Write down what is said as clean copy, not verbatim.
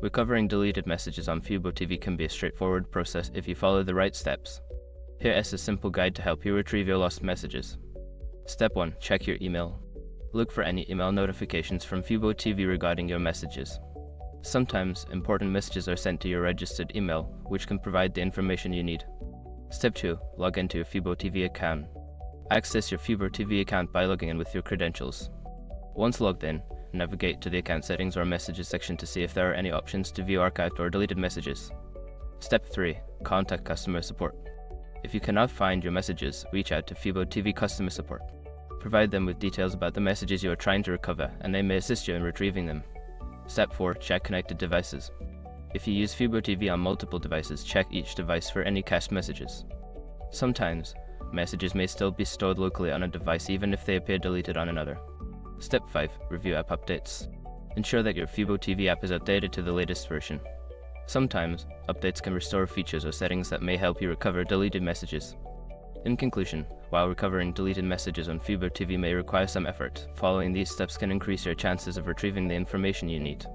Recovering deleted messages on FuboTV can be a straightforward process if you follow the right steps. Here is a simple guide to help you retrieve your lost messages. Step 1. Check your email. Look for any email notifications from FuboTV regarding your messages. Sometimes, important messages are sent to your registered email, which can provide the information you need. Step 2. Log into your FuboTV account. Access your FuboTV account by logging in with your credentials. Once logged in, navigate to the account settings or messages section to see if there are any options to view archived or deleted messages. Step 3. Contact customer support. If you cannot find your messages, reach out to FuboTV customer support. Provide them with details about the messages you are trying to recover, and they may assist you in retrieving them. Step 4. Check connected devices. If you use FuboTV on multiple devices, check each device for any cached messages. Sometimes, messages may still be stored locally on a device even if they appear deleted on another. Step 5. Review app updates. Ensure that your FuboTV app is updated to the latest version. Sometimes, updates can restore features or settings that may help you recover deleted messages. In conclusion, while recovering deleted messages on FuboTV may require some effort, following these steps can increase your chances of retrieving the information you need.